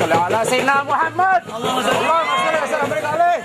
sholli ala sayyidina Muhammad. Allahumma sholli wa sallim alaihi.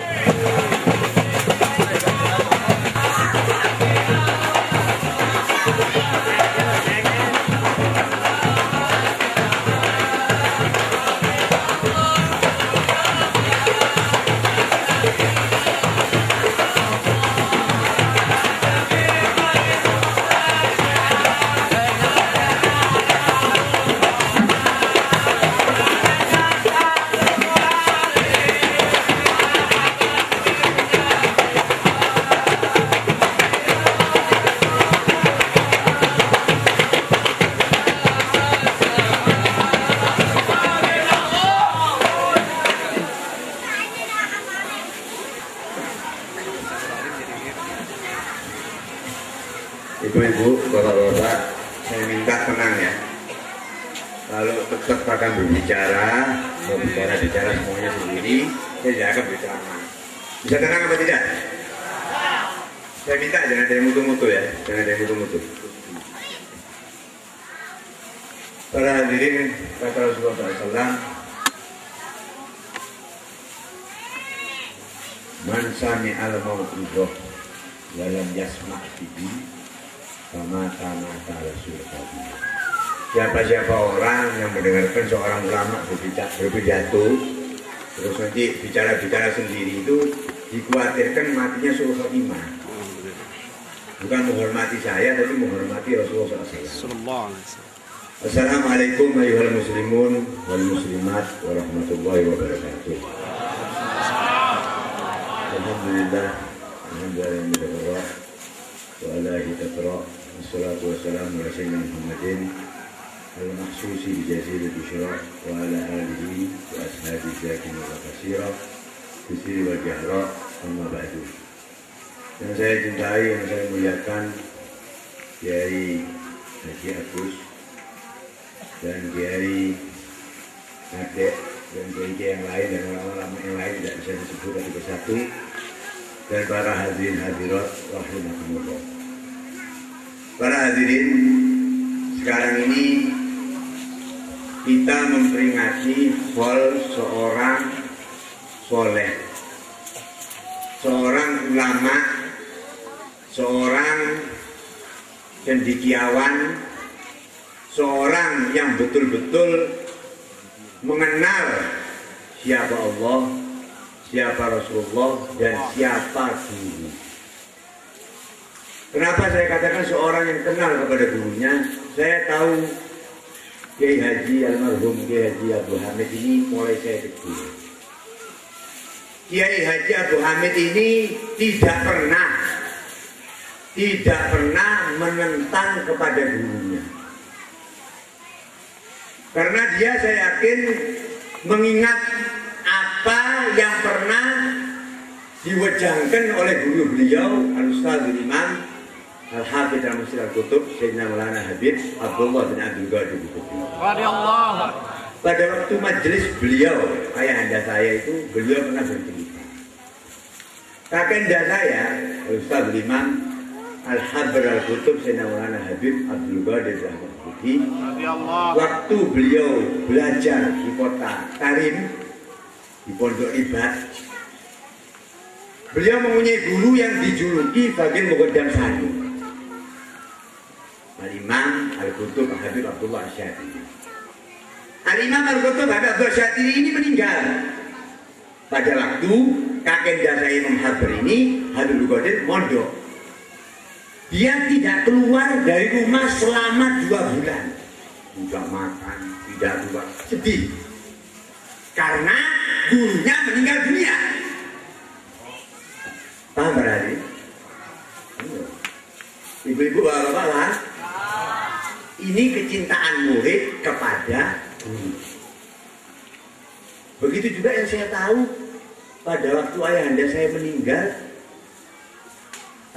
Ibu-ibu, bapak-bapak, saya minta tenang ya. Kalau tetap akan berbicara semuanya sendiri, saya tidak akan berbicara. Bisa tenang apa tidak? Saya minta jangan ada yang mutu-mutu ya, jangan ada yang mutu-mutu. Para hadirin, kata Rasulullah SAW, man sami al-mau'idhah walam yasma' bihi mata Rasulullah. Siapa orang yang mendengarkan seorang ulama berpidato terus nanti bicara sendiri itu dikhawatirkan matinya suul khotimah. Bukan menghormati saya tapi menghormati Rasulullah SAW. Assalamualaikum ayyuhal muslimun wal muslimat warahmatullahi wabarakatuh. Alhamdulillah wa ala hidayah wassalatu wassalamu ala sayyidina Muhammadin al-mahsusi bi jazil al-bushra wa ala alihi wa ashabi zakin wa kasira bisiri wa jahra amma ba'du. Yang saya cintai, yang saya muliakan Kiai Haji Agus dan Kiai Adek dan Kiai yang lain dan ulama yang lain tidak bisa disebut satu persatu, dan para hadirin hadirat rahimakumullah. Para hadirin, sekarang ini kita memperingati haul seorang soleh, seorang ulama, seorang cendekiawan, seorang yang betul-betul mengenal siapa Allah, siapa Rasulullah, dan siapa guru. Kenapa saya katakan seorang yang kenal kepada gurunya? Saya tahu Kiai Haji almarhum Kiai Haji Abu Hamid ini mulai saya kecil. Kiai Haji Abu Hamid ini tidak pernah menentang kepada gurunya. Karena dia, saya yakin, mengingat apa yang pernah diwejangkan oleh guru beliau Al-Ustaz Imam Al-Hafidz Al-Musir Al-Kutub Sayyidina Maulana Habib Abdullah bin Abdul Qadir Al-Kutub. Pada waktu majelis beliau, ayahanda saya itu, beliau pernah bercerita, kakanda saya Al-Ustaz Imam Al-Hafidz Al-Kutub Sayyidina Maulana Habib Abdul Qadir Al-Kutub, waktu beliau belajar di kota Tarim, di Pondok Ibat, beliau mempunyai guru yang dijuluki Bagil Muqaddam Sani, Al-Imam Al-Kutub Habib Abdullah Syatiri. Al-Imam Al-Kutub Habib Abdullah Syatiri ini meninggal pada waktu kakek saya Imam Habib ini, Habib Qadir, mondok. Dia tidak keluar dari rumah selama 2 bulan. Tidak makan, tidak keluar. Sedih. Karena gurunya meninggal dunia. Paham berarti? Ibu-ibu bapak-bapak, ini kecintaan murid kepada guru. Begitu juga yang saya tahu pada waktu ayahanda saya meninggal,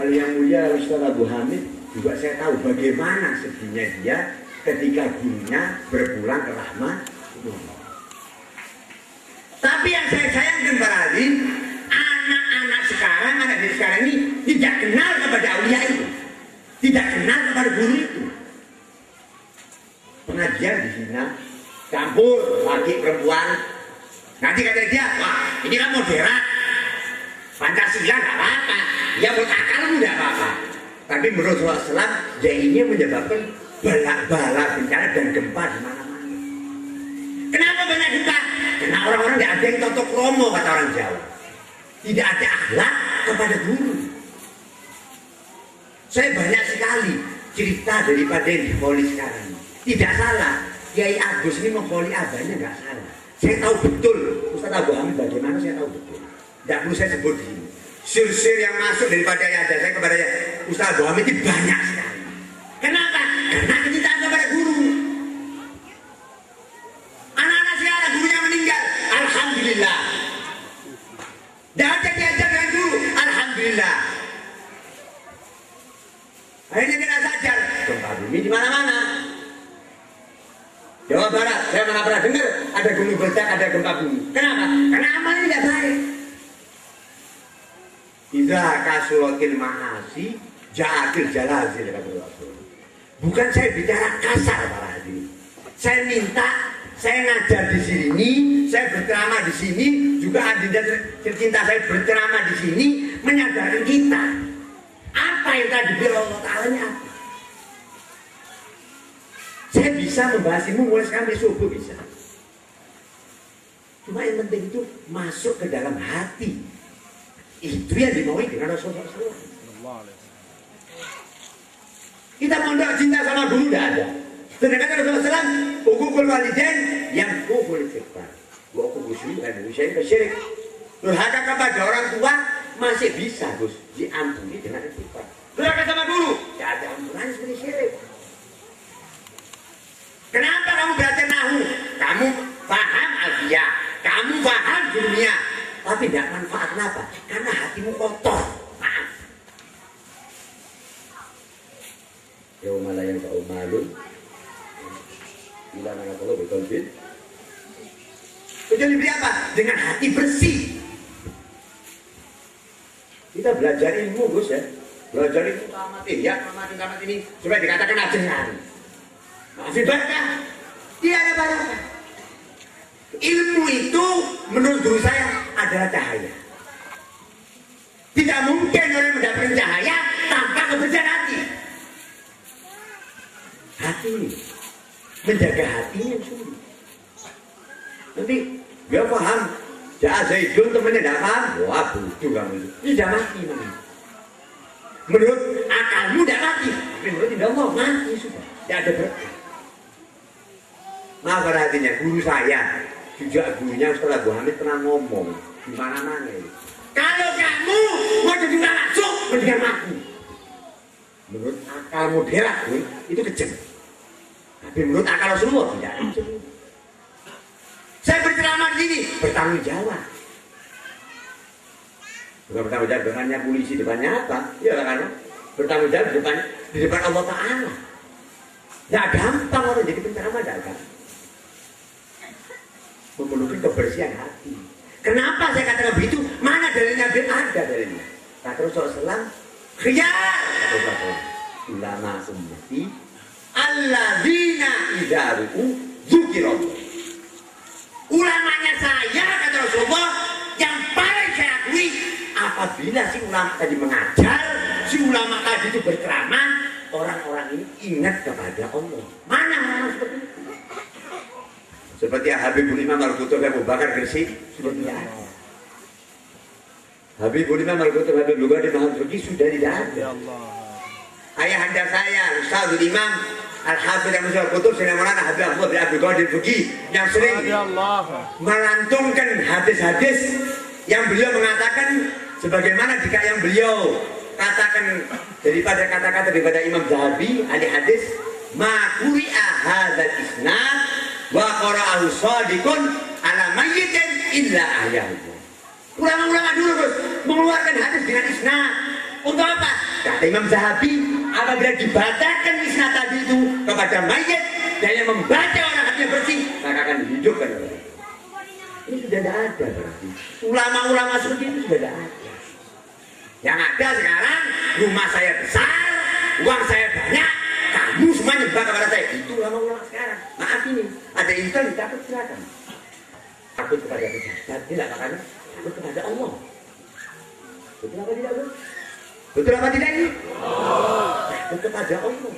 Yang Mulia Ustaz Abu Hamid, juga saya tahu bagaimana sedihnya dia ketika gurunya berpulang ke rahmat. Tapi yang saya sayangkan para hadirin, anak-anak sekarang, anak di sekarang ini tidak kenal kepada aulia itu, tidak kenal kepada guru itu. Pengajian di sini campur laki perempuan, Nanti kata dia, wah ini kan moderat, Pancasila nggak apa-apa, ya buat akalmu nggak apa-apa. Tapi menurut Rasulullah, ya ini menyebabkan bala bencana dan gempa di mana-mana. Kenapa banyak gempa? Karena orang-orang nggak ada yang totok romo, kata orang Jawa. Tidak ada akhlak kepada guru. Saya banyak sekali cerita daripada yang dipoli sekarang. Tidak salah, Kiai Agus ini mempoli abahnya nggak salah. Saya tahu betul, Ustaz Abu Hamid bagaimana saya tahu betul. Tidak perlu saya sebut di sini. Sir-sir yang masuk daripada yang ada saya kepada Ustaz Abu Hamid itu banyak sekali. Kenapa? Karena kecintaan kepada guru. Anak-anak sekarang gurunya meninggal, alhamdulillah. Tidak ada diajar dengan guru, alhamdulillah. Akhirnya kita sadar, gempa bumi di mana-mana. Jawa Barat, saya mana pernah dengar ada gunung meledak, ada gempa bumi. Kenapa? Karena amalnya tidak baik. Idza kasuratil ma'asi ja'atil jalazil kata Rasul. Bukan saya bicara kasar para hadirin. Saya minta, saya ngajar di sini, saya berceramah di sini, juga adinda tercinta saya berceramah di sini, menyadarkan kita apa yang tadi bilang Allah Ta'ala-nya apa. Saya bisa membahas ini mulai sampai subuh bisa. Cuma yang penting itu masuk ke dalam hati. Itu yang dimaui dengan Rasulullah SAW. Kita mondok cinta sama guru tidak ada. Sedangkan Rasulullah SAW, hukukul walidain yang hukukul fikar. Hukukul syu'an, syai'in kesyirik. Durhaka kepada orang tua masih bisa Gus diampuni dengan fikar. Durhaka sama guru, tidak ada ampunan seperti syirik. Kenapa kamu belajar nahu? Kamu paham alfiah, kamu paham dunia, tapi tidak manfaat kenapa? Karena hatimu kotor. Maaf. Yauma la yanfa'u malun illa man atalla bi qalbin. Kecuali beli apa? Dengan hati bersih. Kita belajar ilmu Gus ya. Belajar itu tamat ini supaya dikatakan ajaran. Masih barakah? Tidak ada barakah. Ilmu itu menurut guru saya adalah cahaya. Tidak mungkin orang mendapatkan cahaya tanpa kebersihan hati. Hati ini menjaga hatinya yang sulit. Nanti dia paham. Jangan Zaidun temannya tidak paham. Wah butuh kamu itu. Ini sudah mati namanya. Menurut akalmu tidak mati. Tapi menurut tidak mau mati sudah. Tidak ada berkah. Maaf artinya guru saya juga gurunya Ustaz Abu Hamid pernah ngomong di mana-mana ini. Kalau kamu mau jadi langsung mendingan mati. Menurut akal modern pun itu kejam. Tapi menurut akal Rasulullah tidak kejam. Saya berceramah di sini bertanggung jawab. Bukan bertanggung jawab depannya polisi, depannya apa? Ya kan? Bertanggung jawab di depan Allah Ta'ala. Tidak gampang orang jadi penceramah, tidak gampang. Memenuhi kebersihan hati. Kenapa saya katakan begitu? Mana dalilnya? Ada dalilnya. Kata Rasulullah, khiyar ulama ummati alladzina idza ru'u dzukirallah. Ulamanya saya kata Rasulullah yang paling saya akui apabila si ulama tadi mengajar, si ulama tadi itu berceramah, orang-orang ini ingat kepada Allah. Mana orang seperti itu? Seperti Habibul Imam Al-Qutub Abu Bakar Gresik sudah tidak ada. Habibul Imam Al-Qutub Habibul Ghani Muhammad Fuqi sudah tidak ada. Ayahanda saya Ustadzul Imam Al-Hafidz Al-Qutub Sayyidina Maulana Habib Ahmad bin Abdul Qadir Fuqi yang sering melantunkan hadis-hadis yang beliau mengatakan sebagaimana jika yang beliau katakan daripada kata-kata daripada Imam Zahabi ahli hadis ma quri'a hadzal isnad wa qara'ahu shadiqun ala mayyitin illa ahyahu. Ulama-ulama dulu Gus mengeluarkan hadis dengan isnad untuk apa? Kata Imam Zahabi apabila dibacakan isnad tadi itu kepada mayit dan yang membaca orang hatinya bersih maka akan dihidupkan oleh ini sudah tidak ada berarti. Ulama-ulama seperti itu sudah tidak ada. Yang ada sekarang rumah saya besar, uang saya banyak, kamu semua nyembah kepada saya. Itu ulama-ulama sekarang. Maaf ini, ada insan dicatat silakan. Aku takut kepada kejahatan, tidak, makanya takut kepada Allah. Betul apa tidak, Bu? Betul apa tidak ini? Takut kepada Allah.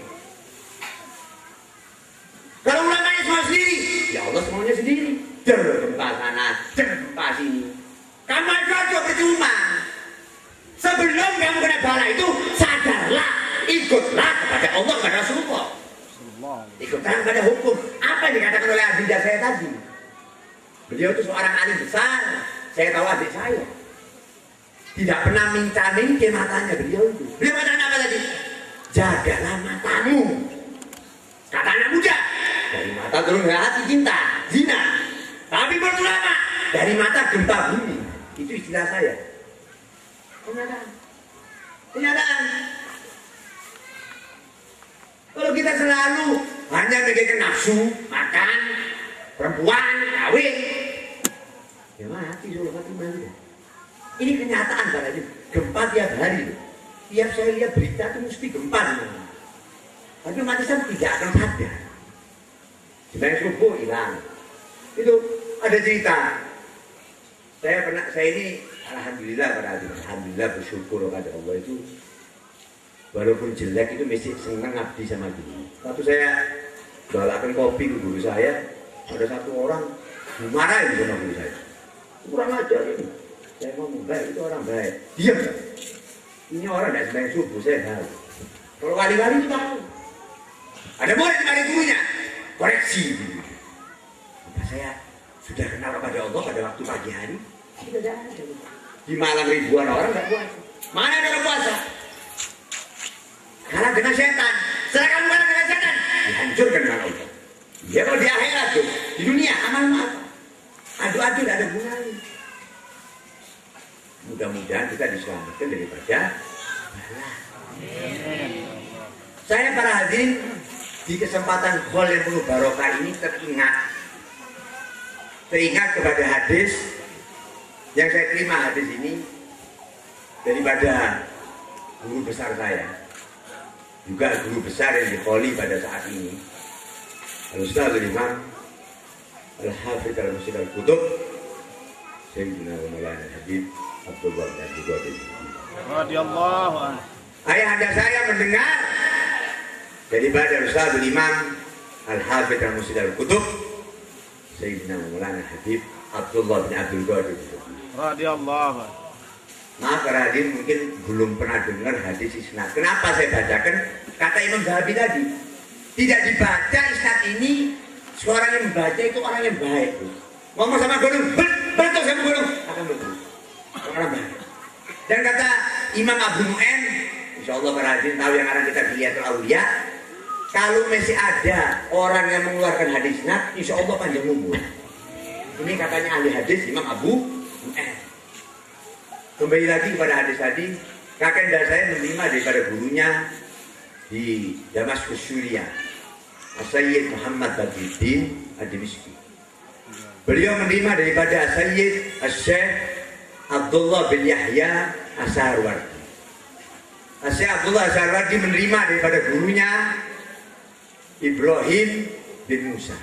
Kalau ulamanya semua sendiri, ya Allah semuanya sendiri. Jangan gempa sana, jangan gempa sini. Kamu aja percuma. Sebelum kamu kena bala itu, sadarlah, ikutlah kepada Allah, kepada Rasulullah. Ikutlah kepada hukum. Apa yang dikatakan oleh adinda saya tadi? Beliau itu seorang alim besar. Saya tahu adik saya. Tidak pernah minta-minta matanya beliau itu. Beliau katakan apa tadi? Jagalah matamu. Kata anak muda. Dari mata turun ke hati cinta, zina. Tapi berulama dari mata gempa bumi. Itu istilah saya. Kenyataan. Kalau kita selalu hanya memikirkan nafsu, makan, perempuan, kawin, ya mati suruh mati. Ini kenyataan barangnya. Gempa tiap hari. Tiap saya lihat berita itu mesti gempa. Tapi mati saya tidak akan sadar. Sebenarnya subuh hilang. Itu ada cerita. Saya ini alhamdulillah bersyukur kepada Allah itu. Walaupun jelek itu mesti senang ngabdi sama dia. Waktu saya jualan kopi ke guru saya, ada satu orang dimarahin sama guru saya. Kurang ajar ini. Saya ngomong baik, itu orang baik. Diam. Ini orang tidak sembahyang subuh, saya tahu. Kalau wali-wali itu tahu. Ada murid dimarahi gurunya. Koreksi. Apa saya sudah kenal kepada Allah pada waktu pagi hari? Tidak ada. Di malam ribuan orang tidak puasa. Mana ada orang puasa? Kalah dengan setan. Setelah kamu kalah dengan setan, dihancurkan dengan Allah. Ya kalau di akhirat tuh, di dunia amal apa? Adu-adu tidak ada gunanya. Mudah-mudahan kita diselamatkan daripada bala. Saya para hadirin di kesempatan khol yang penuh barokah ini teringat kepada hadis yang saya terima hadis ini daripada guru besar saya, juga guru besar yang dikholi pada saat ini, Al-Ustadzul Imam Al-Hafidz Al-Musid Al-Qutub Sayyidina wa Maulana Habib Abdullah bin Abdul Qadir radhiyallahu anhu. Ayahanda saya mendengar daripada Al-Ustadzul Imam Al-Hafidz Al-Musid Al-Qutub Sayyidina wa Maulana Habib Abdullah bin Abdul Qadir radhiyallahu anhu. Maaf para hadirin mungkin belum pernah dengar hadis isnad. Kenapa saya bacakan? Kata Imam Zahabi tadi, tidak dibaca isnad ini, seorang yang membaca itu orang yang baik. Ngomong sama gunung, betul sama gunung, akan betul. Orang baik. Dan kata Imam Abu Nu'aim, insya Allah para hadirin tahu yang akan kita lihat Aulia, kalau masih ada orang yang mengeluarkan hadis isnad, insya Allah panjang umur. Ini katanya ahli hadis Imam Abu Nu'aim. Kembali lagi kepada hadis tadi, kakek saya menerima daripada gurunya di Damaskus Suriah, Sayyid Muhammad Badruddin Ad-Dimishqi. Beliau menerima daripada Sayyid Syekh Abdullah bin Yahya As-Sarwardi. Syekh Abdullah As-Sarwardi menerima daripada gurunya Ibrahim bin Musa.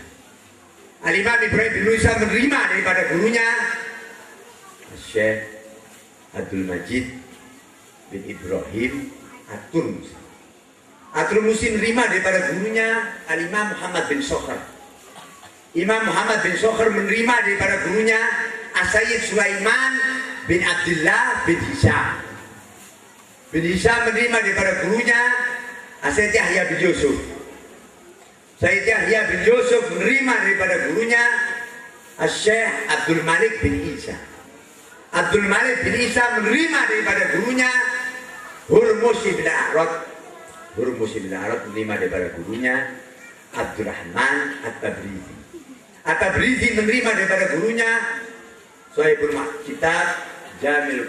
Al-Imam Ibrahim bin Musa menerima daripada gurunya Syekh Abdul Majid bin Ibrahim At-Turmusi. At-Turmusi menerima daripada gurunya Al-Imam Muhammad bin Sokhar. Imam Muhammad bin Sokhar menerima daripada gurunya As-Sayyid Sulaiman bin Abdullah bin Hisham. Bin Hisham menerima daripada gurunya As-Sayyid Yahya bin Yusuf. Sayyid Yahya bin Yusuf menerima daripada gurunya As-Syekh Abdul Malik bin Isa. Abdul Malik bin Isa menerima daripada gurunya Hurmus bin A'rad. Hurmus bin A'rad menerima daripada gurunya Abdurrahman At-Tabrizi. At-Tabrizi menerima daripada gurunya Sahibul Kitab Jamil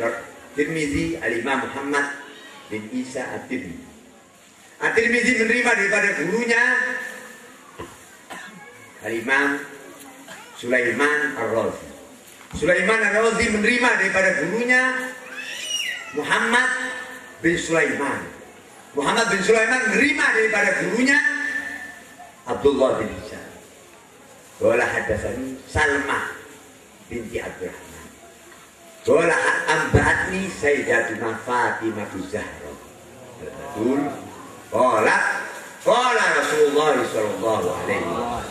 Tirmizi Al-Imam Muhammad bin Isa At-Tirmizi. At-Tirmizi menerima daripada gurunya Al-Imam Sulaiman Ar-Razi. Sulaiman Ar-Razi menerima daripada gurunya Muhammad bin Sulaiman. Muhammad bin Sulaiman menerima daripada gurunya Abdullah bin Hisham. Wala hadatsani Salma binti Abdurrahman. Qala ambatni Sayyidatuna Fatimah Zahra. Betul. Qala Rasulullah sallallahu alaihi wasallam.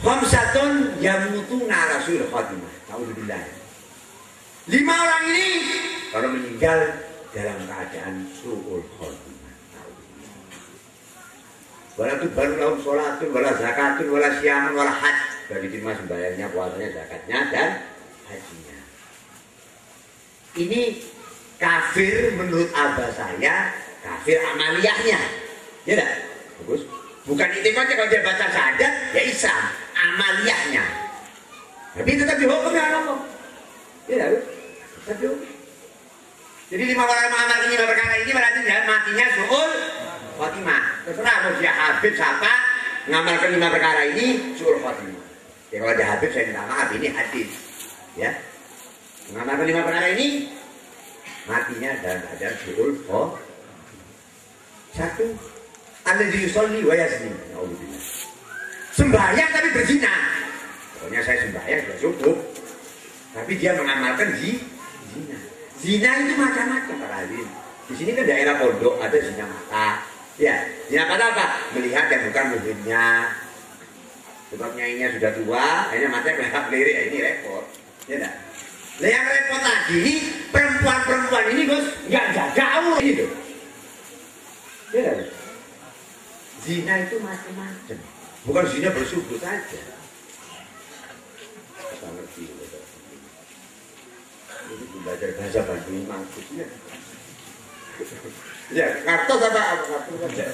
Khamsatun yamutuna Rasul Fatimah. Nauzubillah. 5 orang ini kalau meninggal dalam keadaan su'ul khotimah. Wala tu baru lahum sholatun, wala zakatun, wala syamun, wala haj. Bagi diterima sembahyangnya, puasanya, zakatnya, dan hajinya. Ini kafir menurut abah saya, kafir amaliyahnya. Ya tak? Bagus. Bukan itikadnya kalau dia baca syahadat, ya Islam. Amaliyahnya. Tapi tetap dihukum ya Allah. Ya tak? Tetap dihukum. Jadi 5 orang mengamalkan 5 perkara ini berarti dia matinya su'ul khotimah. Terserah mau dia habib siapa mengamalkan 5 perkara ini su'ul khotimah. Ya kalau dia habib saya minta maaf, ini hadis. Ya. Mengamalkan 5 perkara ini matinya dalam keadaan su'ul khotimah. 1. Alladzi yusolli wa yazni. Nauzubillah. Sembahyang tapi berzina. Pokoknya saya sembahyang sudah cukup. Tapi dia mengamalkan zina. Zina itu macam-macam Pak Azim. Di sini kan daerah pondok ada zina mata. Ya, zina mata apa? Melihat yang bukan muhrimnya. Sebab nyainya sudah tua, akhirnya matanya kelihatan lirik. Ini repot. Ya enggak? Nah yang repot lagi ini perempuan-perempuan ini Gus nggak jaga Allah gitu. Ya enggak? Zina itu macam-macam. Bukan zina bersubut saja. Kita ngerti. Ini belajar bahasa Bandung maksudnya. Ya, kartos apa kartos saja.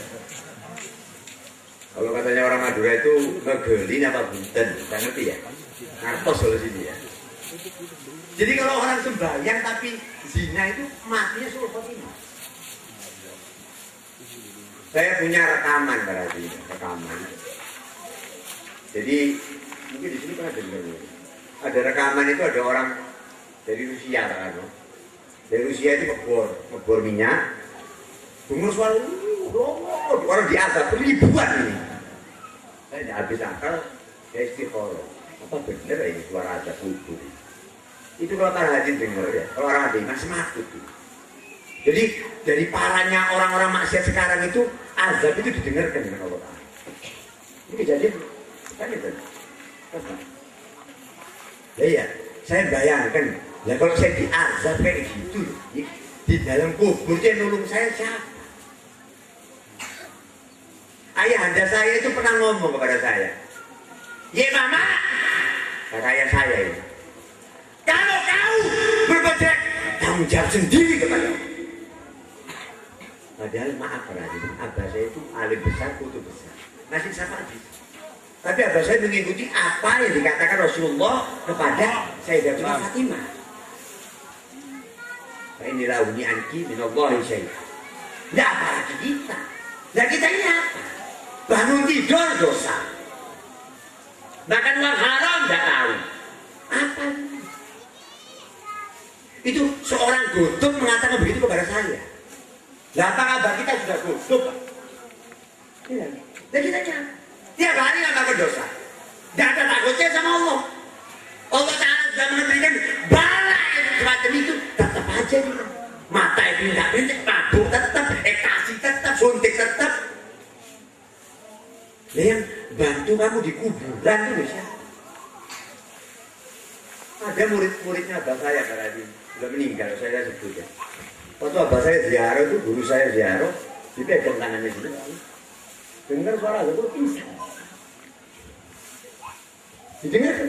Kalau katanya orang Madura itu ngegelin apa bunten, saya ngerti ya. Kartos soal sini ya. Jadi kalau orang sembahyang tapi zina itu matinya suruh khotimah. Saya punya rekaman berarti, rekaman. Jadi mungkin di sini pernah dengar. Ada rekaman itu ada orang dari Rusia kan, dari Rusia itu ngebor minyak, bungur suara, orang diazab ribuan ini. Saya tidak habis akal, saya istiqoroh. Apa benar ini suara azab kubur? Itu kalau para haji dengar ya, kalau orang ada iman semakut. Jadi dari parahnya orang-orang maksiat sekarang itu azab itu didengarkan dengan Allah. Ini kejadian, kan itu. Ya, saya bayangkan. Ya kalau saya diazab kayak gitu di dalam kubur dia nolong saya siapa? Ayah anda saya itu pernah ngomong kepada saya, "Ye mama," kata ayah saya itu, "kalau kau berbuat jelek, tanggung jawab sendiri kepada." Padahal maaf berarti abah saya itu alim besar, kutub besar, masih sama aja. Tapi abah saya mengikuti apa yang dikatakan Rasulullah kepada Sayyidatuna Fatimah. Inilah uni anki minallahi syai'an. Tidak apalagi kita. Nah kita ini apa? Bangun tidur dosa. Makan uang haram tidak tahu. Apa ini? Itu seorang godop mengatakan begitu kepada saya. Lah apa kabar kita sudah godop? Tidak. Dan kita nyata. Tiap hari melakukan dosa. Tidak ada takutnya sama Allah. Allah Ta'ala sudah memberikan bala semacam itu. Tetap aja juga. Mata itu tidak pindah, mabuk tetap, ekstasi tetap, suntik tetap. Nah yang bantu kamu di kuburan itu siapa? Ada murid-muridnya abah saya tadi sudah meninggal, saya sebut ya. Waktu abah saya ziarah itu, guru saya ziarah, dipegang tangannya gitu. Dengar suara itu pingsan. Didengar kan?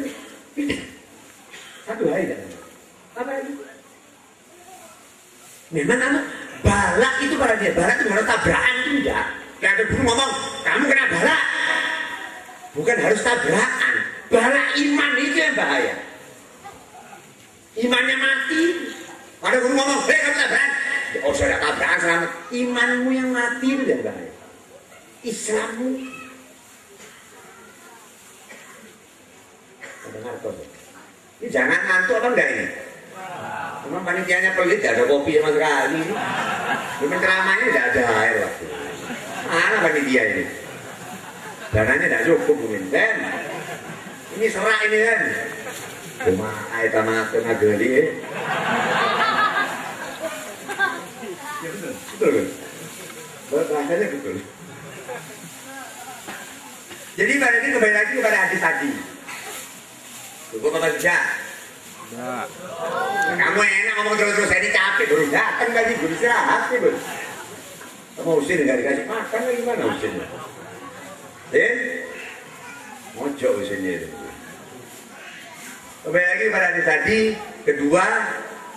Satu hari kan? Apa itu? Memang kamu balak itu pada dia, balak itu harus tabrakan itu enggak. Kayak ada guru ngomong, kamu kena balak. Bukan harus tabrakan. Balak iman itu yang bahaya. Imannya mati. Ada guru ngomong, kamu tabrakan. Oh saya tabrakan selamat. Imanmu yang mati itu yang bahaya. Islammu. Dengar kok. Ini jangan ngantuk apa enggak ini? Memang panitianya pelit, tidak ada kopi sama sekali. Memang ceramahnya tidak ada air waktu. Mana panitia ini? Dananya tidak cukup mungkin. Dan Ini serak ini kan. Cuma air sama tengah geli. Ya betul. Betul kan? Bahasanya betul. Jadi pada ini kembali lagi kepada hadis tadi. Cukup apa tidak? Enggak. Kamu enak ngomong terus-terus, saya ini capek baru datang lagi, baru istirahat nih bro. Kamu usin nggak dikasih makan lagi gimana usinnya? Mojo usinnya itu. Kembali lagi pada hadis tadi, kedua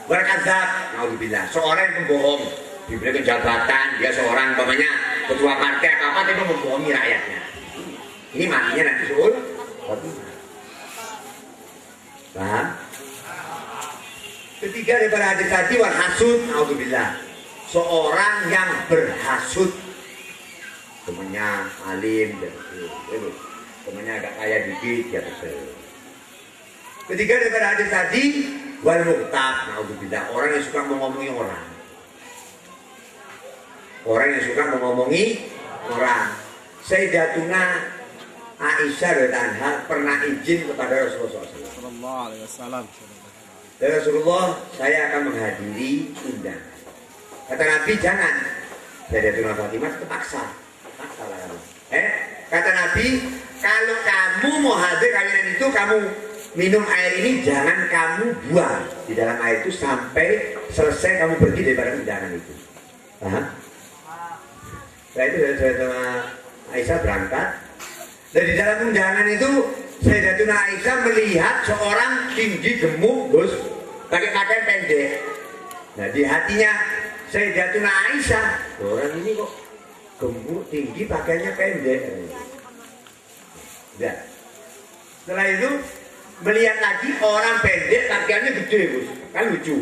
berkadzab, naudzubillah, seorang yang pembohong, diberi jabatan, dia seorang umpamanya ketua partai apa itu membohongi rakyatnya. Ini matinya nanti suul. Paham? Ketiga daripada hadis tadi wal hasud, naudzubillah, seorang yang berhasud, temannya alim, temannya agak kaya dikit, dia kesel. Ketiga daripada hadis tadi wal muqtab, naudzubillah, orang yang suka mengomongi orang. Orang yang suka mengomongi orang. Sayyidatuna Aisyah radhiyallahu anha pernah izin kepada Rasulullah SAW. Ya Rasulullah, saya akan menghadiri undangan. Kata Nabi, jangan. Sayyidatuna Fatimah terpaksa. Paksalah kamu. Kata Nabi, kalau kamu mau hadir kalian itu, kamu minum air ini jangan kamu buang di dalam air itu sampai selesai kamu pergi daripada undangan itu. Paham? Setelah itu Sayyidatuna Aisyah berangkat. Dan di dalam undangan itu Sayyidatuna Aisyah melihat seorang tinggi gemuk, Gus, pakai pakaian pendek. Nah di hatinya Sayyidatuna Aisyah, orang ini kok gemuk, tinggi, pakaiannya pendek. Nah, setelah itu melihat lagi orang pendek pakaiannya gede, Gus, kan lucu.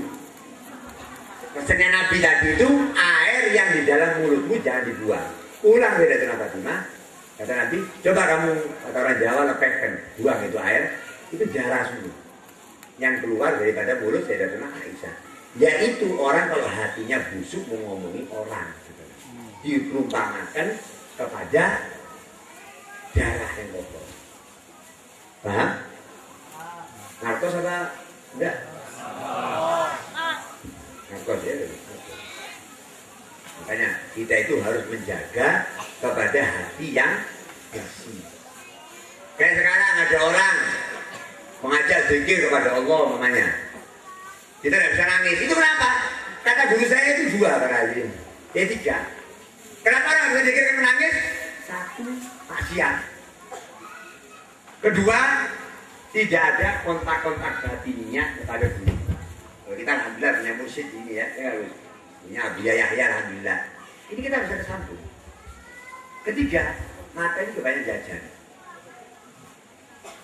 Pesannya Nabi tadi itu, air yang di dalam mulutmu jangan dibuang. Ulang Sayyidatuna Fatimah. Kata Nabi, coba kamu, kata orang Jawa, lepaskan, buang itu air, itu darah semua yang keluar daripada mulut Sayyidatuna Aisyah. Yaitu orang kalau hatinya busuk mengomongi orang, diperumpamakan kepada darah yang kotor. Paham? Narkos apa? Enggak? Narkos ya. Makanya kita itu harus menjaga kepada hati yang bersih. Kayak sekarang ada orang mengajak zikir kepada Allah mamanya. Kita tidak bisa nangis. Itu kenapa? Kata guru saya itu dua kali. Tiga. Kenapa orang bisa zikir kan menangis? Satu, maksiat. Kedua, tidak ada kontak-kontak batinnya kepada guru. Kalau kita alhamdulillah punya mursyid ini ya, punya Abiyah Yahya alhamdulillah. Ini kita bisa tersambung. Ketiga, mata ini kebanyakan jajan.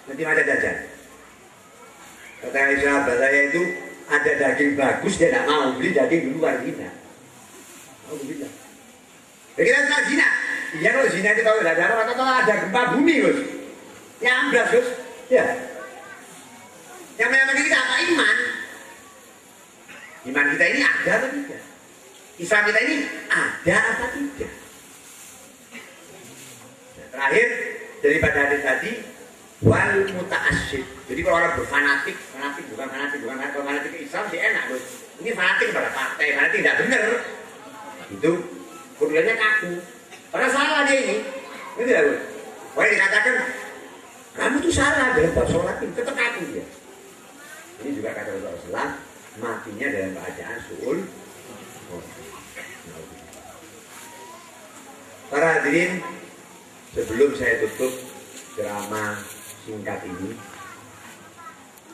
Nanti ada jajan. Kata Aisyah saya itu ada daging bagus, dia tidak mau beli daging di luar zina. Mau beli. Ya kita suka zina. Iya kalau zina itu tahu ada gempa bumi, Gus. Ya amblas, Gus. Ya. Yang menyebabkan kita apa? Iman. Iman kita ini ada atau tidak? Islam kita ini ada apa tidak? Nah, terakhir daripada hadis tadi wal muta'assib. Jadi kalau orang berfanatik, bukan fanatik ke Islam sih enak, Bos. Ini fanatik pada partai, fanatik tidak benar. Itu kemudiannya kaku. Karena salah dia ini. Itu tidak, Bos. Boleh dikatakan kamu tuh salah dalam bab sholat itu tetap kaku dia. Ini juga kata Rasulullah, matinya dalam keadaan suul. Para hadirin, sebelum saya tutup ceramah singkat ini,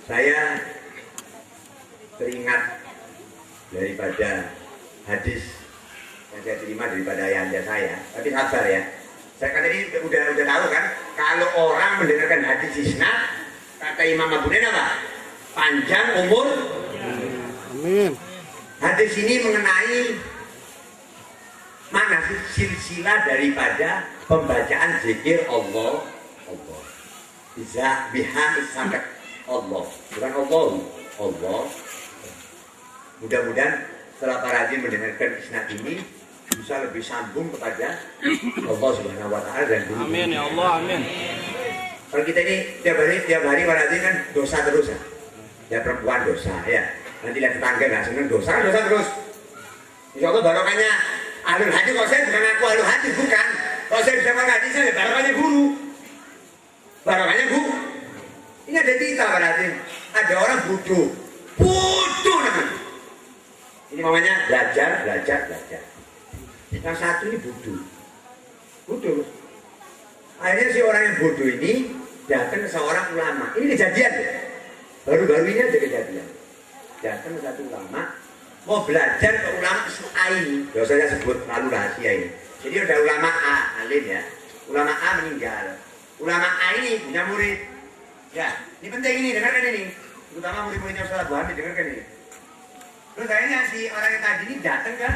saya teringat daripada hadis yang saya terima daripada ayahanda saya. Tapi sabar ya, saya kan tadi udah tahu kan, kalau orang mendengarkan hadis isnad, kata Imam Abu Hurairah apa? Panjang umur. Amin. Hadis ini mengenai mana sih silsilah daripada pembacaan zikir Allah. Bisa biha isakat Allah, bukan Allah. Mudah-mudahan setelah para hadirin mendengarkan isnad ini bisa lebih sambung kepada Allah Subhanahu wa taala dan guru. Amin ya Allah, amin. Kalau kita ini tiap hari berarti kan dosa terus ya. Ya perempuan dosa ya. Nanti lihat tetangga nggak seneng dosa terus. Insya Allah barokahnya ahlul hadis. Kalau saya bukan aku ahlul hadis, bukan. Kalau saya bisa pakai hadis saya barokahnya guru. Barokahnya guru. Ini ada cerita berarti ada orang bodoh namanya. Ini namanya belajar. Yang satu ini bodoh. Akhirnya si orang yang bodoh ini datang ke seorang ulama. Ini kejadian ya. Baru-baru ini ada kejadian. Datang satu ulama mau belajar ke ulama A ini. Biasanya sebut lalu rahasia ini. Jadi ada ulama A, alim ya. Ulama A meninggal. Ulama A ini punya murid. Ya, ini penting ini, dengarkan ini. Terutama murid-muridnya Ustaz Abu Hamid, dengarkan ini. Terus akhirnya si orang yang tadi ini datang ke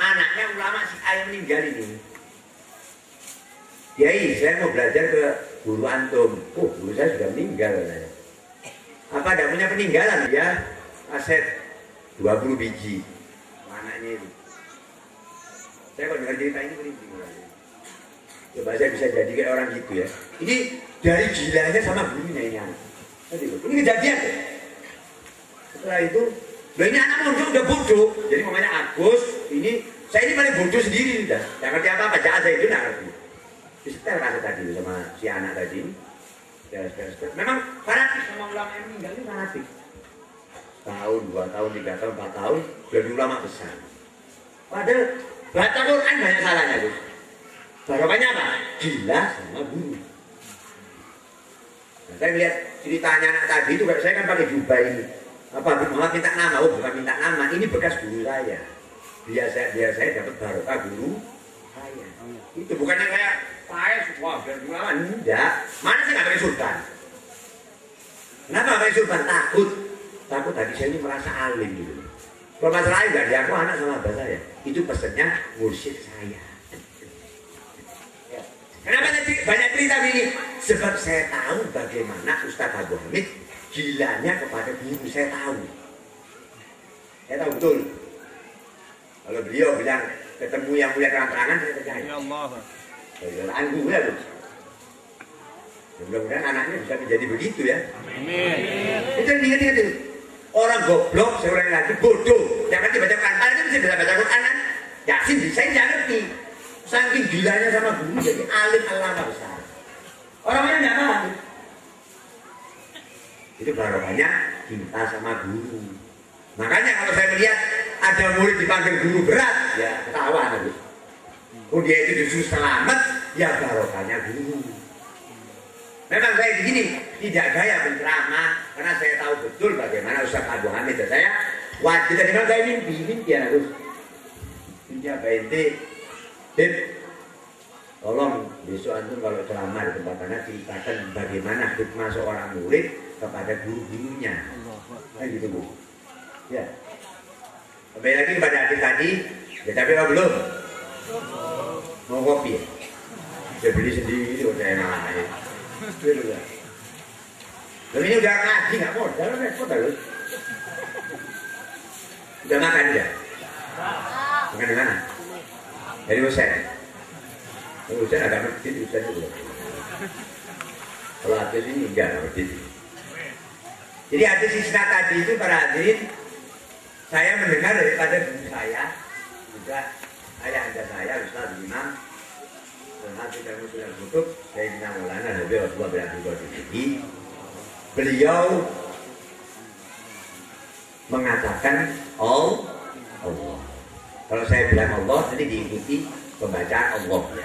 anaknya ulama si A yang meninggal ini. Yai, saya mau belajar ke guru antum. Oh, guru saya sudah meninggal katanya. Apa ada punya peninggalan? Ya, aset 20 biji. Anaknya itu. Saya kalau dengar cerita ini merinding. Coba saya bisa jadi kayak orang gitu ya. Ini dari gilanya sama gurunya ini anak. Ini kejadian ya. Setelah itu, ini anak muncul udah bodoh. Jadi namanya Agus. Saya ini paling bodoh sendiri sudah. Yang ngerti apa-apa, jangan saya itu nggak ngerti. Disetel kasih tadi sama si anak tadi. Memang fanatik sama ulama yang meninggal ini fanatik. Tahun, 2 tahun, 3 tahun, 4 tahun, jadi ulama besar. Padahal baca Quran banyak salahnya tuh. Barokahnya apa? Gila sama guru. Nah, saya lihat ceritanya anak tadi itu, saya kan pakai jubah ini. Apa Muhammad minta nama? Oh bukan minta nama, ini bekas guru saya. Biar saya dapat barokah guru saya. Itu bukannya kayak wah biar ulama, enggak. Mana saya nggak pakai sultan? Kenapa nggak pakai sultan? Takut tadi saya ini merasa alim gitu. Kalau masalah alim nggak diaku anak sama abah saya. Itu pesannya mursyid saya. Kenapa tadi banyak cerita ini? Sebab saya tahu bagaimana Ustadz Abu Hamid gilanya kepada guru, saya tahu. Saya tahu betul. Kalau beliau bilang ketemu yang mulia terang-terangan, saya percaya. Ya Allah. Kegilaan gue loh. Mudah-mudahan anaknya bisa menjadi begitu ya. Amin. Itu ingat-ingat itu. Orang goblok, seorang lagi bodoh. Jangan dibaca Quran. Anak itu bisa baca Quran kan? Yasin bisa, saya nggak ngerti. Saking gilanya sama guru, jadi alim alama besar. Orang-orang nggak paham. Itu barokahnya cinta sama guru. Makanya kalau saya melihat ada murid dipanggil guru berat, ya ketawa nanti. Oh dia itu justru selamat, ya barokahnya guru. Memang saya begini, tidak gaya penceramah, karena saya tahu betul bagaimana Ustaz Abu Hamid dan saya. Wajib tadi malam saya mimpi ya harus. Mimpi apa ente? Beb, tolong besok antum kalau ceramah di tempat anak ceritakan bagaimana hikmah seorang murid kepada guru-gurunya. Nah gitu Bu. Ya. Kembali lagi kepada adik tadi, ya tapi apa belum? Mau kopi ya? Saya beli sendiri, udah enak aja. Tapi ini udah ngaji, nggak mau, jangan repot harus. Udah makan ya? Makan di mana? Dari Husain. Husain agak masjid, Husain juga. Kalau hadis ini enggak masjid. Jadi hadis isnad tadi itu para hadirin, saya mendengar daripada guru saya, juga ayah anda saya, Ustaz Imam, dan hadis dan musuh kutub, saya Dina Maulana, Nabi Rasulullah bin Abdul Qadir. Beliau mengatakan Allah. Kalau saya bilang Allah, nanti diikuti pembacaan Allah ya.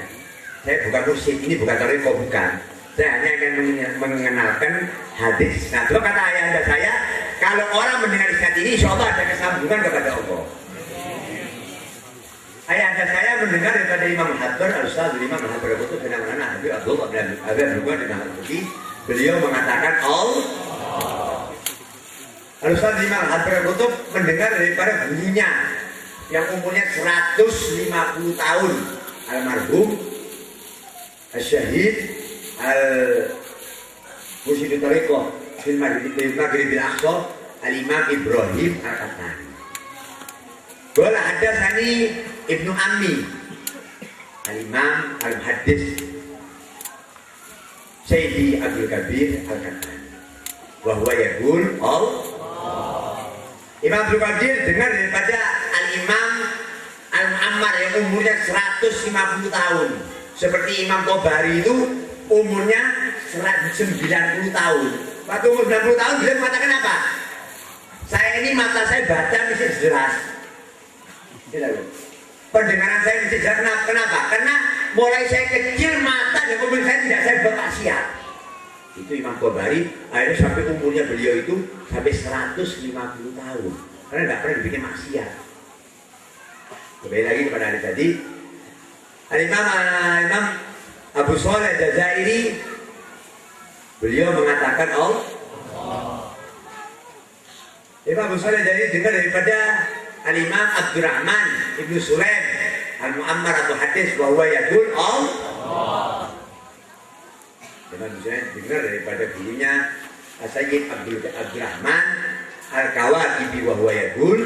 Saya bukan musyrik, ini bukan toriko, bukan. Saya hanya akan mengenalkan hadis. Nah, kalau kata ayah anda saya, kalau orang mendengar isnad ini, insya Allah ada kesambungan kepada Allah. Ayah anda saya mendengar daripada Imam Hadbar, Al-Ustaz Imam Hadbar itu benar-benar Habib Abdullah bin Abdul Qadir bin Al-Qudi. Beliau mengatakan Allah. Al-Ustaz Imam Hadbar itu mendengar daripada gurunya yang umurnya 150 tahun, almarhum Al-Syahid Al-Mursyid Tariqah fil Maghrib Al-Aqsa Al-Imam Ibrahim Al-Qatani. Qala hadatsani Ibnu Ammi Al-Imam Al-Muhaddis Sayyidi Abdul Qadir Al-Qahtani. Wahwa yaqul Allah. Imam Abdul Qadir dengar daripada Al-Imam Al-Mu'ammar yang umurnya 150 tahun. Seperti Imam Tobari itu umurnya 190 tahun. Waktu umur 90 tahun beliau mengatakan apa? Saya ini mata saya baca mesti jelas. Pendengaran saya mesti jelas. Kenapa? Karena mulai saya kecil mata dan umur saya tidak saya bermaksiat. Itu Imam Tobari akhirnya sampai umurnya beliau itu sampai 150 tahun. Karena tidak pernah dibikin maksiat. Kembali lagi kepada hari tadi, Imam Abu Shalih Al-Jazairi beliau mengatakan Imam Abu Shalih Al-Jazairi dengar daripada Al-Imam Abdurrahman Ibnu Sulaim Al-Mu'ammar atau hadis bahwa yaqul Allah. Imam Abu Shalih dengar daripada gurunya Sayyid Abdurrahman Al-Kawakibi bahwa yaqul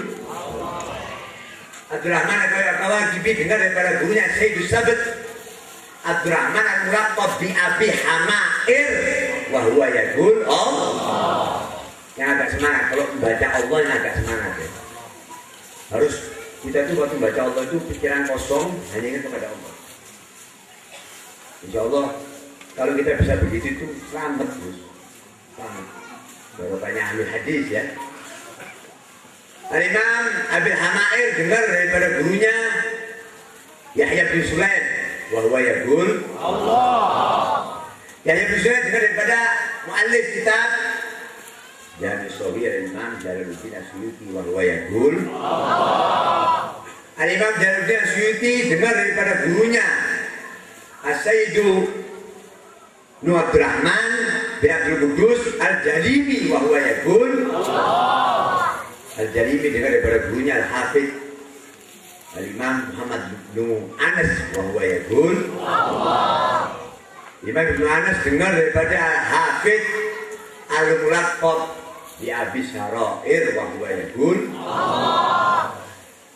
Abdurrahman Al-Kawakibi dengar daripada gurunya Sayyid Sabt Abdurrahman Al-Mulaqqab bi Abi Hamair wa huwa yaqul Allah. Yang agak semangat kalau membaca Allah yang agak semangat ya. Harus kita tuh waktu membaca Allah itu pikiran kosong hanya ingat kepada Allah. Insya Allah kalau kita bisa begitu itu selamat terus. Selamat. Baru banyak ahli hadis ya. Al-Imam Abi Hamair dengar daripada gurunya Yahya bin Sulaim wahwa yaqul Allah. Yahya bin Sulaim dengar daripada muallif kitab Jami' Shaghir Al-Imam Jalaluddin As-Suyuti wahwa yaqul Allah. Al-Imam Jalaluddin As-Suyuti dengar daripada gurunya As-Sayyidu Nuh Abdurrahman bin Abdul Qudus Al-Jalimi wahwa yaqul Allah. Al-Jalimi dengar daripada gurunya Al-Hafidh Al-Imam Muhammad bin Anas wahwa yaqul Allah. Imam Ibnu Anas dengar daripada Al-Hafidh Al-Mulaqqab bi Abi Syara'ir wahwa yaqul Allah.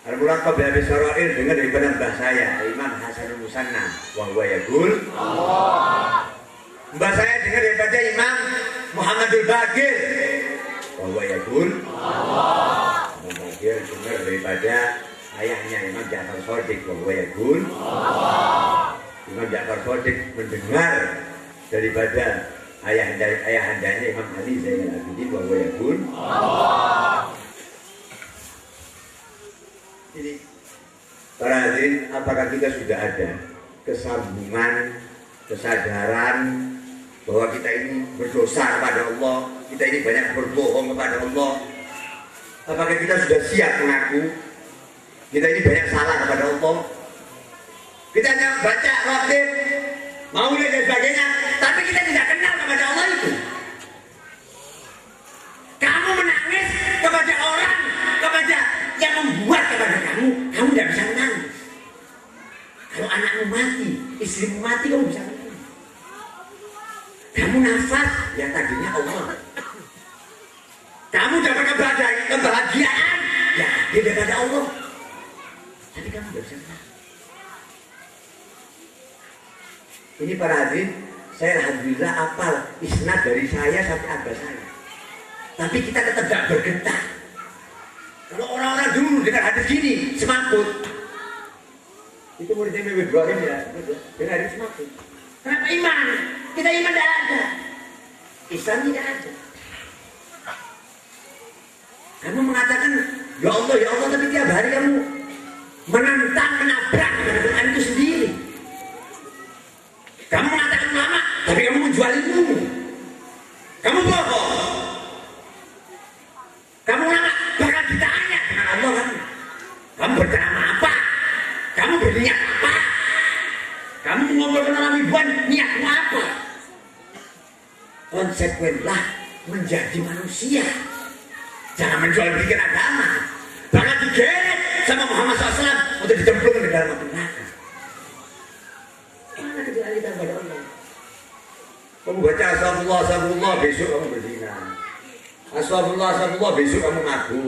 Al-Mulaqqab bi Abi Syara'ir dengar daripada mbah saya Imam Hasanul Musanna wahwa yaqul Allah. Mbah saya dengar daripada Imam Muhammadul Baqir wahwa yaqul Allah. Baqir dengar daripada ayahnya Imam Ja'far Shadiq wahwa yaqul Allah. Imam Ja'far Shadiq mendengar daripada ayahandanya Imam Ali Zainal Abidin wahwa yaqul Allah. Jadi para hadirin, apakah kita sudah ada kesambungan, kesadaran bahwa kita ini berdosa kepada Allah, kita ini banyak berbohong kepada Allah? Apakah kita sudah siap mengaku kita ini banyak salah kepada Allah? Kita hanya baca khatib, maulid dan sebagainya, tapi kita tidak kenal kepada Allah itu. Kamu menangis kepada orang, kepada yang membuat kepada kamu tidak bisa menangis. Kalau anakmu mati, istrimu mati, kamu bisa menangis. Kamu nafas, yang tadinya Allah. Kamu dapat kebahagiaan, ya daripada Allah. Tapi kamu tidak bisa menangis. Ini para hadirin, saya alhamdulillah apal isnad dari saya sampai abah saya. Tapi kita tetap tidak bergetar. Kalau orang-orang dulu dengar hadis gini, semaput. Itu muridnya Nabi Ibrahim ya, dengar hadis semaput. Kenapa iman? Kita iman tidak ada. Islam tidak ada. Kamu mengatakan, ya Allah, tapi tiap hari kamu menentang, menabrak dengan Quran itu sendiri. Kamu mengatakan ulama, tapi kamu menjual ilmu. Kamu bohong. Kamu ulama, bakal ditanya dengan Allah kan. Kamu berceramah apa? Kamu berniat apa? Kamu mengobrolkan orang ribuan, niatmu apa? Konsekuenlah menjadi manusia. Jangan menjual belikan agama. Bahkan digeret sama Muhammad SAW untuk dicemplungkan ke dalam api neraka. Mana kejalan kita kepada Allah? Kamu baca astagfirullah, besok kamu berzina. Astagfirullah, besok kamu ngaku.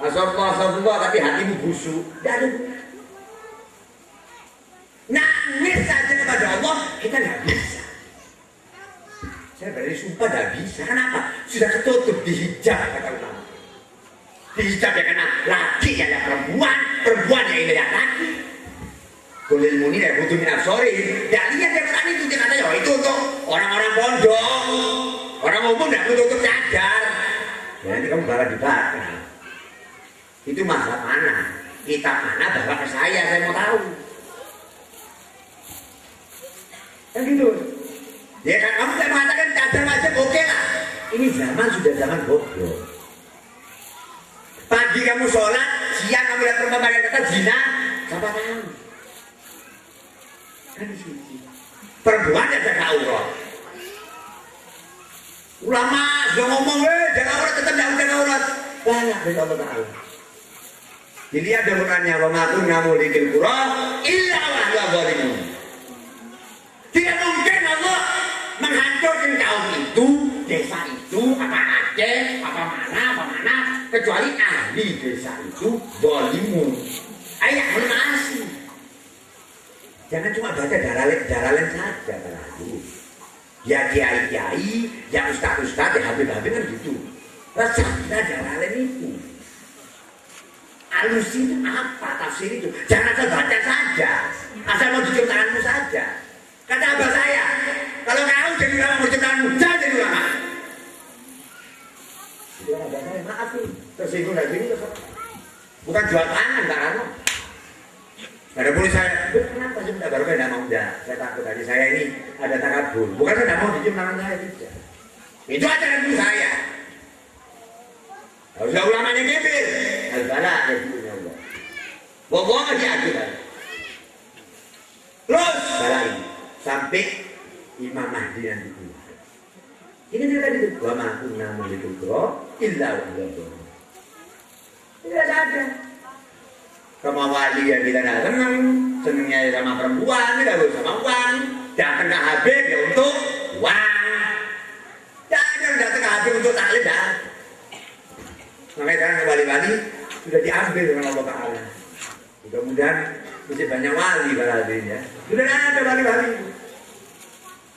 Astagfirullah, tapi hatimu busuk. Tidak ada gunanya. Nangis saja kepada Allah, kita tidak bisa. Saya berani sumpah tidak bisa. Kenapa? Sudah ketutup, dihijab kata ulama. Dihijab ya karena laki ya perempuan, perempuan ya ini ya laki. Boleh muni ya butuh minat sorry. Tidak lihat yang tadi itu dia kata ya itu untuk orang-orang pondok, orang umum tidak butuh untuk cadar. Ya nanti kamu bawa dibakar. Itu mazhab mana? Kitab mana bawa ke saya mau tahu. Kan gitu. Ya kan kamu tidak mengatakan cadar wajib oke lah. Ini zaman sudah zaman bodoh. Pagi kamu sholat, siang kamu lihat perempuan pakai kata zina, siapa tahu? Kan suci. Perempuan yang jaga aurat. Ulama sudah ngomong, jaga aurat tetap jangan jaga aurat. Banyak dari Allah Taala. Dilihat dengannya wamakun ngamu dikil kurang, illa wahya zalimun. Tidak mungkin Allah menghancurkan kaum itu, desa itu, apa Aceh, apa mana, kecuali ahli desa itu zalimun. Ayat masih. Jangan cuma baca daralen saja berarti. Ya kiai-kiai, ya ustaz-ustaz, ya habib-habib kan gitu. Rasanya daralen itu. Alusin apa tafsir itu? Jangan asal baca saja. Asal mau cium tanganmu saja. Kata abah saya, kalau kau jadi ulama mau cium tanganmu, jangan jadi ulama. Itu abah saya, maaf nih. Tersinggung lagi ini. Bukan jual tangan, Pak Rano. Ada boleh saya, kenapa sih minta baru tidak mau enggak? Saya takut tadi saya ini ada takabur. Bukan saya tidak mau dicium tangan saya tidak. Itu ajaran guru saya. Harusnya ulamanya kebir. Al-bala ya gurunya Allah. Bohong aja aku kan. Terus bala ini sampai Imam Mahdi yang dikulah. Ini cerita itu. Wa ma kunna mulikul qura illa wa huwa. Tidak saja. Sama wali yang kita tidak senang, senangnya sama perempuan, tidak harus sama uang. Datang ke Habib ya untuk uang. Jangan datang ke Habib untuk taklim dah. Makanya sekarang wali-wali sudah diambil dengan Allah Ta'ala. Mudah-mudahan masih banyak wali berarti ya. Sudah ada wali-wali.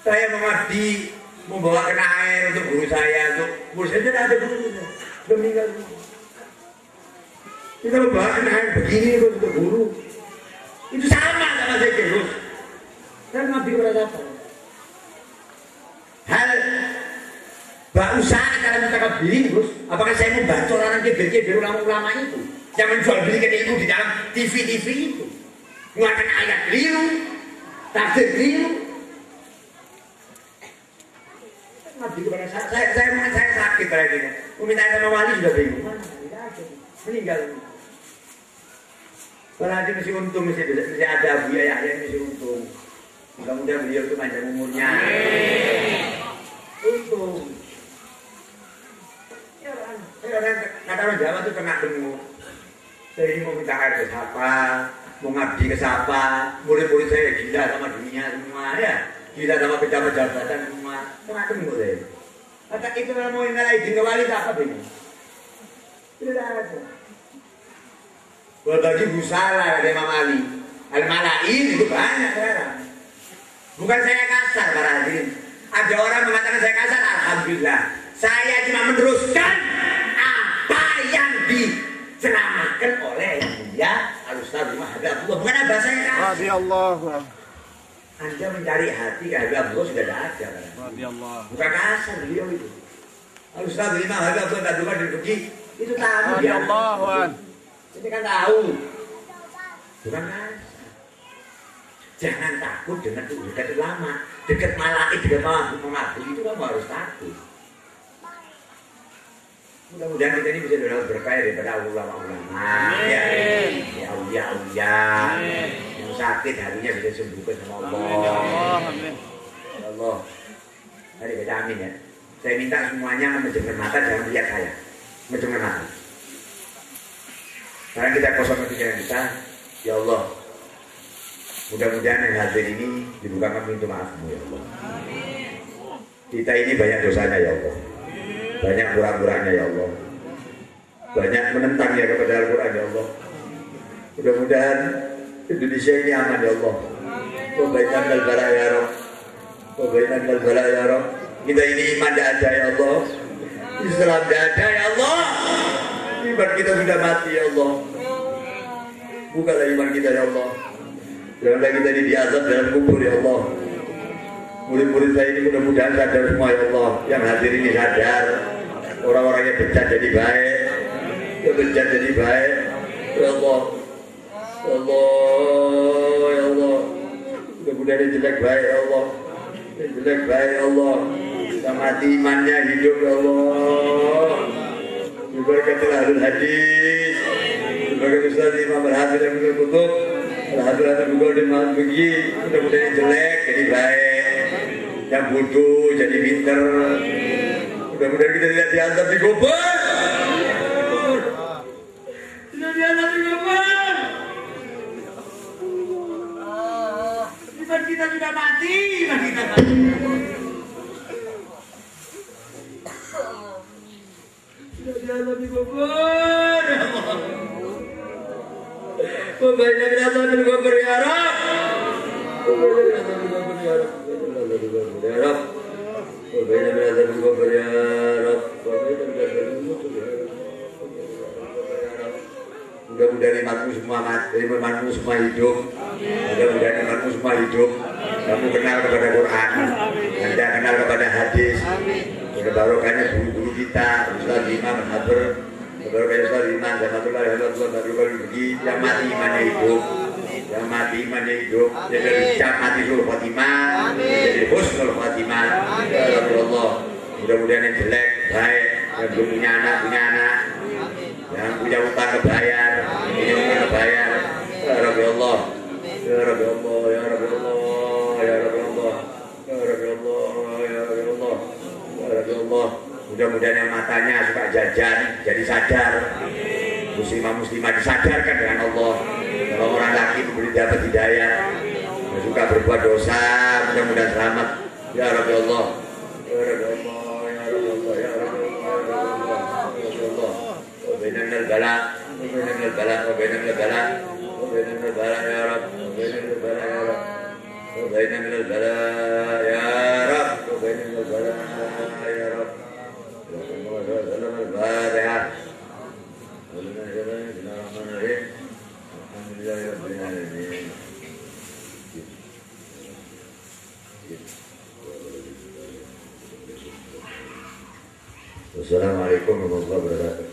Saya mengabdi, membawakan air untuk guru saya, untuk guru saya tidak ada guru. Sudah meninggal. Kita membawakan air begini untuk guru. Itu sama saya terus. Saya mengabdi kepada apa? Hal mbak usaha cara menangkap diri bos. Apakah saya membantu orang kebir ulama-ulama itu yang menjual belikan ilmu di dalam TV itu, mengeluarkan ayat keliru, tafsir keliru? Mengabdi kepada saya sakit lagi. Meminta sama wali sudah bingung. Mana? Tidak ada. Meninggal. Berarti masih untung, masih ada biaya yang masih untung. Mudah-mudahan beliau itu panjang umurnya. Untung. Ya kan, kata orang Jawa itu kena dengung. Saya ini mau minta air ke siapa, mau ngabdi ke siapa, murid-murid saya gila sama dunia semua ya, gila sama pejabat jabatan semua, kena dengung saya. Kata itu mau minta izin ke wali apa ini? Tidak ada. Berbagi busala dari Imam Ali, Al-Malain itu banyak sekarang. Bukan saya kasar para hadirin. Ada orang mengatakan saya kasar, alhamdulillah. Saya cuma meneruskan apa yang diceramahkan oleh yang mulia Al-Ustaz Muhammad Abdullah. Bukan abah saya kasar. Radhiyallahu. Anda mencari hati ke Habib Abdullah sudah tidak ada. Radhiyallahu. Bukan kasar beliau itu. Al-Ustaz Muhammad Abdullah di itu tamu dia. Radhiyallahu. Ini kan tahu. Bukan kasar. Jangan takut dengan dekat ulama, dekat malaikat, dekat mengabdi itu kamu harus takut. Mudah-mudahan kita ini bisa berkah daripada ulama-ulama, ya aulia-aulia, yang sakit harinya bisa sembuhkan sama Allah. Ya Allah. Tadi baca amin ya. Saya minta semuanya menjengkel mata, jangan lihat saya, menjengkel mata. Sekarang kita kosongkan pikiran kita, ya Allah. Mudah-mudahan yang hadir ini dibukakan pintu maafmu ya Allah. Kita ini banyak dosanya ya Allah, banyak kurang-kurangnya ya Allah, banyak menentangnya kepada Al-Quran ya Allah. Mudah-mudahan Indonesia ini aman ya Allah. Wabaikan kal-bala ya Rabb, wabaikan kal-bala ya Rabb, Kita ini iman tidak ada ya Allah, Islam tidak ada ya Allah, iman kita sudah mati ya Allah. Bukalah iman kita ya Allah. Janganlah kita ini diazab dalam kubur ya Allah. Murid-murid saya ini mudah-mudahan sadar semua ya Allah. Yang hadir ini sadar. Orang-orang yang bejat jadi baik, yang bejat jadi baik ya Allah. Ya Allah, ya Allah. Mudah-mudahan yang jelek baik ya Allah. Yang jelek baik ya Allah. Yang mati imannya hidup ya Allah. Berkatilah ahlul hadis. Sebagai Ustaz Imam Al-Hafiz yang berkutub, Al-Hafiz juga dengan begini, mudah-mudahan yang jelek jadi baik, yang bodoh jadi pinter, mudah-mudahan kita tidak diantar di kubur, tidak diantar di kubur. Iman kita sudah mati, iman kita mati. Tidak diantar di kubur. Membayar kita dan kubur ya Rabb. Membayar kita dan kubur ya Rabb. Membayar kita dan kubur ya Rabb. Mudah-mudahan imanmu semua mati, imanmu semua hidup. Mudah-mudahan imanmu semua hidup. Kamu kenal kepada Quran, Anda kenal kepada hadis. Barokahnya guru-guru kita, Ustaz Imam Al-Hafiz. Berkaya Ustaz Imam Zamatullah yang mati imannya hidup, yang mati imannya hidup, yang dari mati sulh khotimah, jadi husnul khotimah. Ya Allah, mudah-mudahan yang jelek baik, yang belum punya anak, yang punya utang kebayar, punya utang kebayar. Ya Rabbi Allah, ya Rabbi Allah, ya Rabbi Allah, ya Rabbi Allah, ya Rabbi Allah, ya Rabbi Allah, ya Rabbi Allah. Mudah-mudahan yang matanya suka jajan jadi sadar, muslimah disadarkan dengan Allah. Kalau orang laki diberi dapat hidayah, yang suka berbuat dosa mudah-mudahan selamat. Ya Rabbi Allah, ya Rabbi Allah, ya Rabbi Allah, ya Rabbi Allah, ya Rabbi Allah. Wabainal bala, wabainal bala, wabainal bala, wabainal bala ya Rabb, wabainal bala ya Rabb, wabainal bala ya Rabb, wabainal bala ya Rabb. Al-Fatihah. Bismillahirrahmanirrahim. Alhamdulillahirabbil alamin. Wassalamualaikum warahmatullahi wabarakatuh.